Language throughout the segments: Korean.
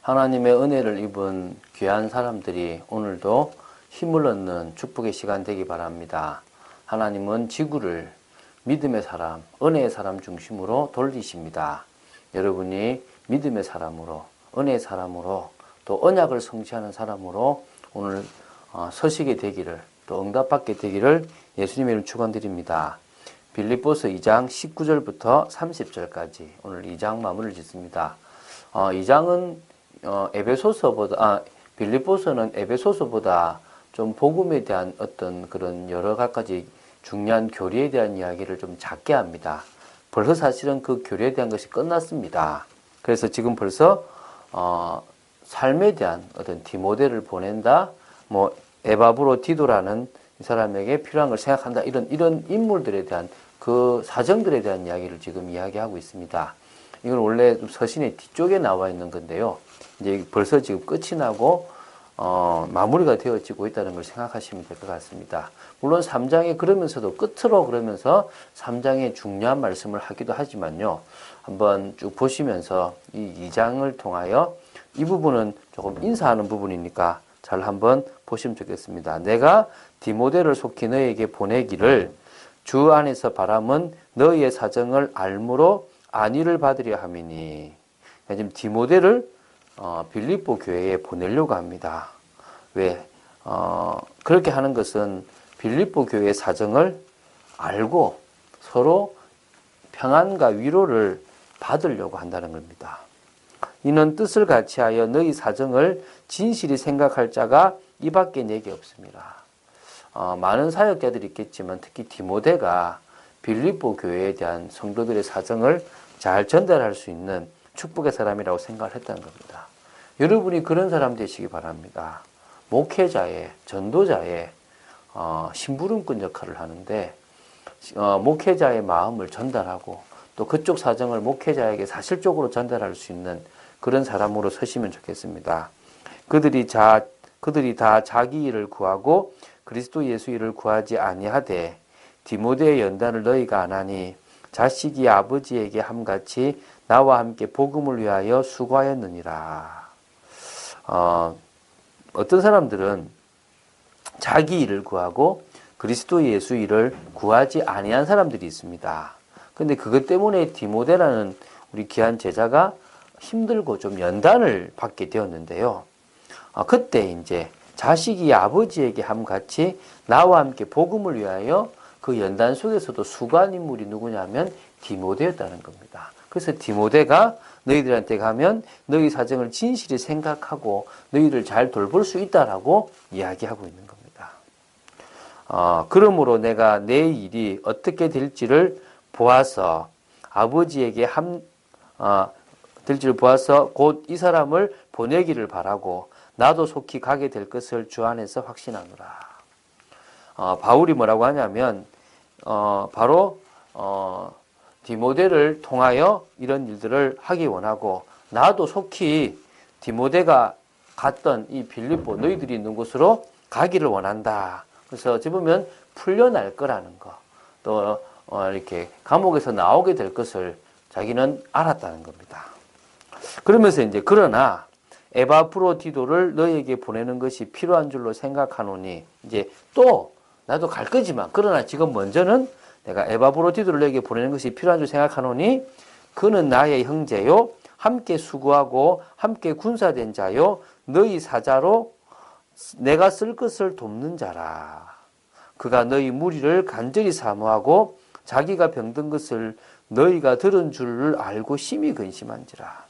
하나님의 은혜를 입은 귀한 사람들이 오늘도 힘을 얻는 축복의 시간 되기 바랍니다. 하나님은 지구를 믿음의 사람, 은혜의 사람 중심으로 돌리십니다. 여러분이 믿음의 사람으로, 은혜의 사람으로, 또 언약을 성취하는 사람으로 오늘 서시게 되기를, 또 응답받게 되기를 예수님의 이름으로 축원드립니다. 빌립보서 2장 19절부터 30절까지 오늘 2장 마무리를 짓습니다. 2장은 빌립보서는 에베소서보다 좀 복음에 대한 어떤 그런 여러 가지 중요한 교리에 대한 이야기를 좀 작게 합니다. 벌써 사실은 그 교리에 대한 것이 끝났습니다. 그래서 지금 벌써 삶에 대한 어떤 디모데를 보낸다, 에바브로디도라는 이 사람에게 필요한 걸 생각한다, 이런 인물들에 대한 그 사정들에 대한 이야기를 지금 이야기하고 있습니다. 이건 원래 서신의 뒤쪽에 나와 있는 건데요. 이제 벌써 지금 끝이 나고 마무리가 되어지고 있다는 걸 생각하시면 될 것 같습니다. 물론 3장에 그러면서도 끝으로 그러면서 3장에 중요한 말씀을 하기도 하지만요. 한번 쭉 보시면서 이 2장을 통하여 이 부분은 조금 인사하는 부분이니까 잘 한번 보시면 좋겠습니다. 내가 디모데를 속히 너에게 보내기를 주 안에서 바람은 너희의 사정을 알므로 안위를 받으려 함이니. 지금 디모데를 빌립보 교회에 보내려고 합니다. 왜? 그렇게 하는 것은 빌립보 교회의 사정을 알고 서로 평안과 위로를 받으려고 한다는 겁니다. 이는 뜻을 같이하여 너희 사정을 진실히 생각할 자가 이밖에 내게 없습니다. 많은 사역자들이 있겠지만 특히 디모데가 빌립보 교회에 대한 성도들의 사정을 잘 전달할 수 있는 축복의 사람이라고 생각을 했다는 겁니다. 여러분이 그런 사람 되시기 바랍니다. 목회자의, 전도자의 심부름꾼 역할을 하는데 목회자의 마음을 전달하고 또 그쪽 사정을 목회자에게 사실적으로 전달할 수 있는 그런 사람으로 서시면 좋겠습니다. 그들이 다 자기 일을 구하고 그리스도 예수 일을 구하지 아니하되 디모데의 연단을 너희가 안 하니 자식이 아버지에게 함같이 나와 함께 복음을 위하여 수고하였느니라. 어떤 사람들은 자기 일을 구하고 그리스도 예수 일을 구하지 아니한 사람들이 있습니다. 근데 그것 때문에 디모데라는 우리 귀한 제자가 힘들고 좀 연단을 받게 되었는데요. 그때 이제 자식이 아버지에게 함같이 나와 함께 복음을 위하여 그 연단 속에서도 수고한 인물이 누구냐면 디모데였다는 겁니다. 그래서 디모데가 너희들한테 가면 너희 사정을 진실히 생각하고 너희를 잘 돌볼 수 있다라고 이야기하고 있는 겁니다. 그러므로 내가 내 일이 어떻게 될지를 보아서 곧 이 사람을 보내기를 바라고 나도 속히 가게 될 것을 주 안에서 확신하노라. 바울이 뭐라고 하냐면 바로 디모데를 통하여 이런 일들을 하기 원하고 나도 속히 디모데가 갔던 이 빌립보 너희들이 있는 곳으로 가기를 원한다. 그래서 어찌 보면 풀려날 거라는 거, 또 이렇게 감옥에서 나오게 될 것을 자기는 알았다는 겁니다. 그러면서 이제 그러나 에바프로디도를 너희에게 보내는 것이 필요한 줄로 생각하노니 이제 또 나도 갈 거지만 그러나 지금 먼저는 내가 에바브로디도를 너에게 보내는 것이 필요한 줄 생각하노니 그는 나의 형제요 함께 수고하고 함께 군사된 자요 너희 사자로 내가 쓸 것을 돕는 자라. 그가 너희 무리를 간절히 사모하고 자기가 병든 것을 너희가 들은 줄을 알고 심히 근심한지라.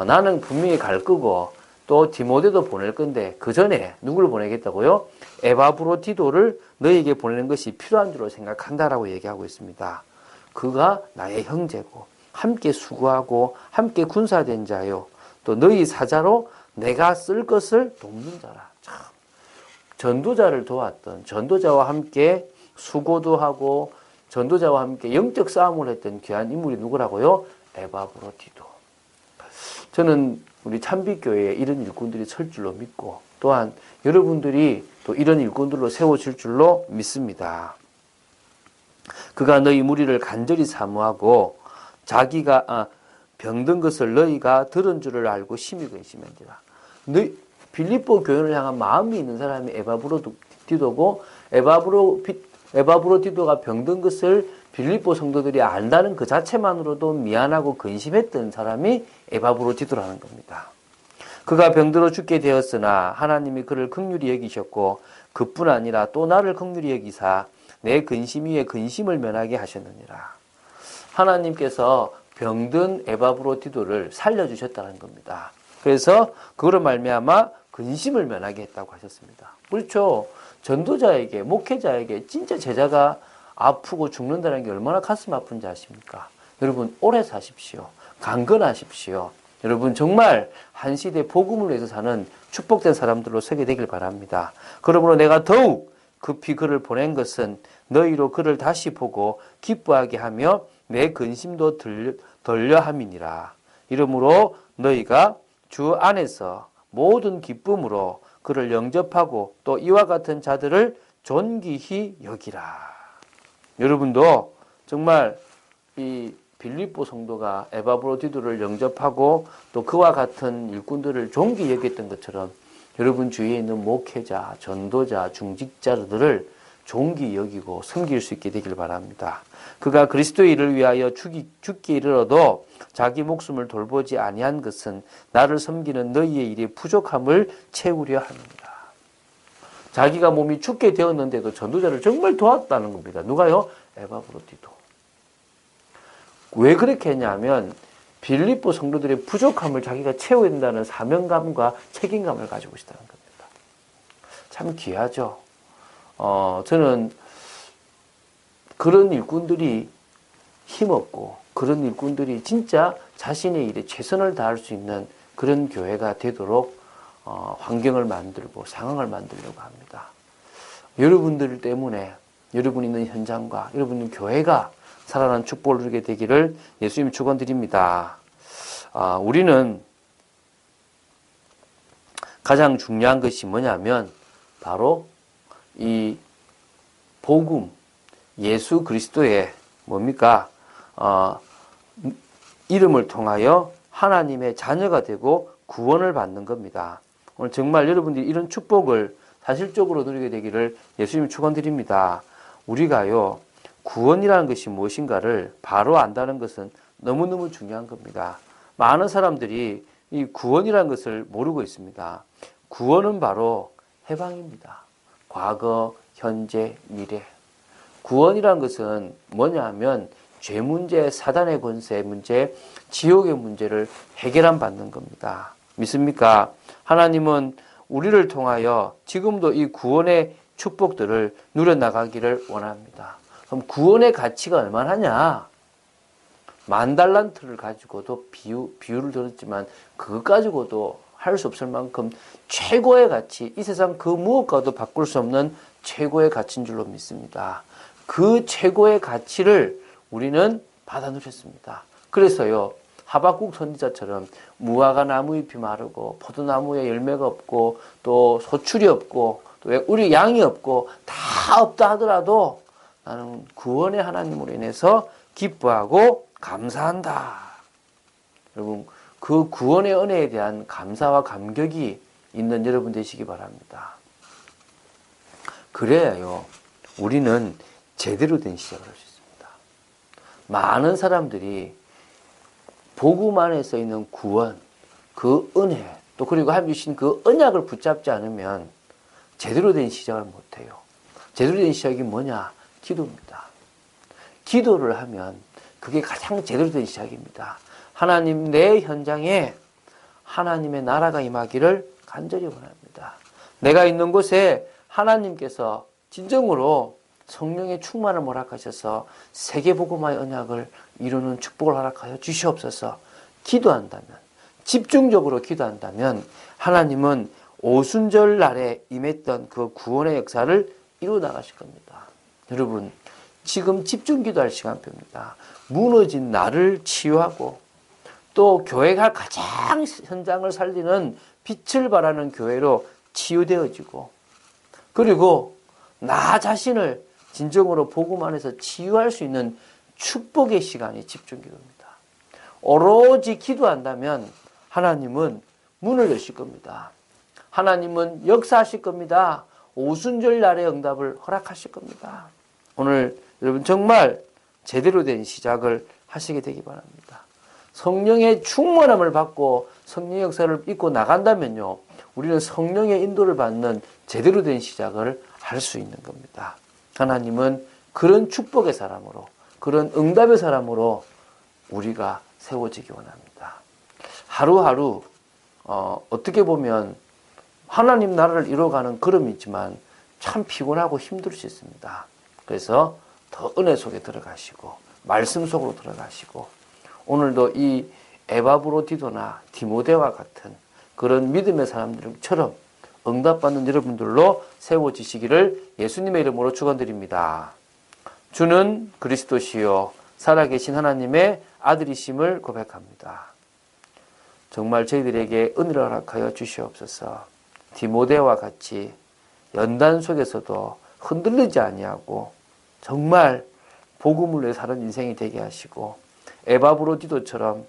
나는 분명히 갈 거고 또 디모데도 보낼 건데 그 전에 누구를 보내겠다고요? 에바브로디도를 너희에게 보내는 것이 필요한 줄로 생각한다라고 얘기하고 있습니다. 그가 나의 형제고 함께 수고하고 함께 군사된 자요 또 너희 사자로 내가 쓸 것을 돕는 자라. 참, 전도자를 도왔던 전도자와 함께 수고도 하고 전도자와 함께 영적 싸움을 했던 귀한 인물이 누구라고요? 에바브로디도. 저는 우리 참빛교회에 이런 일꾼들이 설 줄로 믿고 또한 여러분들이 또 이런 일꾼들로 세워질 줄로 믿습니다. 그가 너희 무리를 간절히 사모하고 병든 것을 너희가 들은 줄을 알고 심히 근심한지라. 너희 빌립보 교회를 향한 마음이 있는 사람이 에바브로디도고 에바브로디도가 병든 것을 빌립보 성도들이 안다는 그 자체만으로도 미안하고 근심했던 사람이 에바브로디도라는 겁니다. 그가 병들어 죽게 되었으나 하나님이 그를 긍휼히 여기셨고 그뿐 아니라 또 나를 긍휼히 여기사 내 근심 위에 근심을 면하게 하셨느니라. 하나님께서 병든 에바브로디도를 살려주셨다는 겁니다. 그래서 그거로 말미암아 근심을 면하게 했다고 하셨습니다. 그렇죠. 전도자에게, 목회자에게 진짜 제자가 아프고 죽는다는 게 얼마나 가슴 아픈지 아십니까? 여러분 오래 사십시오. 강건하십시오. 여러분 정말 한 시대 복음을 위해서 사는 축복된 사람들로 서게 되길 바랍니다. 그러므로 내가 더욱 급히 그를 보낸 것은 너희로 그를 다시 보고 기뻐하게 하며 내 근심도 덜려 함이니라. 이러므로 너희가 주 안에서 모든 기쁨으로 그를 영접하고 또 이와 같은 자들을 존귀히 여기라. 여러분도 정말 이 빌립보 성도가 에바브로디도를 영접하고 또 그와 같은 일꾼들을 존귀히 여겼던 것처럼 여러분 주위에 있는 목회자, 전도자, 중직자들을 존귀히 여기고 섬길 수 있게 되길 바랍니다. 그가 그리스도의 일을 위하여 죽기 이르러도 자기 목숨을 돌보지 아니한 것은 나를 섬기는 너희의 일의 부족함을 채우려 합니다. 자기가 몸이 죽게 되었는데도 전도자를 정말 도왔다는 겁니다. 누가요? 에바브로디도. 왜 그렇게 했냐면 빌립보 성도들의 부족함을 자기가 채워야 된다는 사명감과 책임감을 가지고 있다는 겁니다. 참 귀하죠. 저는 그런 일꾼들이 힘없고 그런 일꾼들이 진짜 자신의 일에 최선을 다할 수 있는 그런 교회가 되도록 환경을 만들고 상황을 만들려고 합니다. 여러분들 때문에 여러분 있는 현장과 여러분 있는 교회가 살아난 축복을 누리게 되기를 예수님 축원드립니다. 우리는 가장 중요한 것이 뭐냐면 바로 이 복음, 예수 그리스도의 뭡니까? 이름을 통하여 하나님의 자녀가 되고 구원을 받는 겁니다. 오늘 정말 여러분들이 이런 축복을 사실적으로 누리게 되기를 예수님 축원드립니다. 우리가요, 구원이라는 것이 무엇인가를 바로 안다는 것은 너무너무 중요한 겁니다. 많은 사람들이 이 구원이라는 것을 모르고 있습니다. 구원은 바로 해방입니다. 과거, 현재, 미래. 구원이라는 것은 뭐냐 하면 죄 문제, 사단의 권세 문제, 지옥의 문제를 해결함 받는 겁니다. 믿습니까? 하나님은 우리를 통하여 지금도 이 구원의 축복들을 누려나가기를 원합니다. 그럼 구원의 가치가 얼마나냐? 10,000달란트를 가지고도 비유를 들었지만 그것 가지고도 할 수 없을 만큼 최고의 가치, 이 세상 그 무엇과도 바꿀 수 없는 최고의 가치인 줄로 믿습니다. 그 최고의 가치를 우리는 받아 누렸습니다. 그래서요, 하박국 선지자처럼 무화과 나무 잎이 마르고 포도나무에 열매가 없고 또 소출이 없고 또 우리 양이 없고 다 없다 하더라도 나는 구원의 하나님으로 인해서 기뻐하고 감사한다. 여러분, 그 구원의 은혜에 대한 감사와 감격이 있는 여러분 되시기 바랍니다. 그래야요, 우리는 제대로 된 시작을 할 수 있습니다. 많은 사람들이 복음 안에 써 있는 구원, 그 은혜, 또 그리고 하나님 주신 그 언약을 붙잡지 않으면 제대로 된 시작을 못해요. 제대로 된 시작이 뭐냐? 기도입니다. 기도를 하면 그게 가장 제대로 된 시작입니다. 하나님, 내 현장에 하나님의 나라가 임하기를 간절히 원합니다. 내가 있는 곳에 하나님께서 진정으로 성령의 충만을 허락하셔서 세계복음화의 언약을 이루는 축복을 허락하여 주시옵소서. 기도한다면, 집중적으로 기도한다면 하나님은 오순절 날에 임했던 그 구원의 역사를 이루어 나가실 겁니다. 여러분, 지금 집중 기도할 시간표입니다. 무너진 나를 치유하고 또 교회가 가장 현장을 살리는 빛을 발하는 교회로 치유되어지고 그리고 나 자신을 진정으로 복음 안에서 치유할 수 있는 축복의 시간이 집중 기도입니다. 오로지 기도한다면 하나님은 문을 여실 겁니다. 하나님은 역사하실 겁니다. 오순절 날의 응답을 허락하실 겁니다. 오늘 여러분 정말 제대로 된 시작을 하시게 되기 바랍니다. 성령의 충만함을 받고 성령의 역사를 믿고 나간다면요, 우리는 성령의 인도를 받는 제대로 된 시작을 할 수 있는 겁니다. 하나님은 그런 축복의 사람으로, 그런 응답의 사람으로 우리가 세워지기 원합니다. 하루하루 어떻게 보면 하나님 나라를 이루어가는 걸음이 있지만 참 피곤하고 힘들 수 있습니다. 그래서 더 은혜 속에 들어가시고 말씀 속으로 들어가시고 오늘도 이 에바브로디도나 디모데와 같은 그런 믿음의 사람들처럼 응답받는 여러분들로 세워지시기를 예수님의 이름으로 축원드립니다. 주는 그리스도시요 살아계신 하나님의 아들이심을 고백합니다. 정말 저희들에게 은혜를 허락하여 주시옵소서. 디모데와 같이 연단 속에서도 흔들리지 아니하고 정말 복음을 위해 사는 인생이 되게 하시고 에바브로디도처럼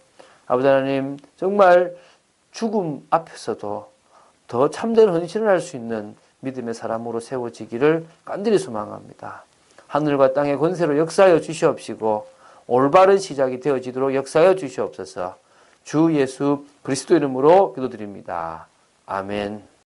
아버지 하나님 정말 죽음 앞에서도 더 참된 헌신을 할 수 있는 믿음의 사람으로 세워지기를 간절히 소망합니다. 하늘과 땅의 권세로 역사하여 주시옵시고 올바른 시작이 되어지도록 역사하여 주시옵소서. 주 예수 그리스도 이름으로 기도드립니다. 아멘.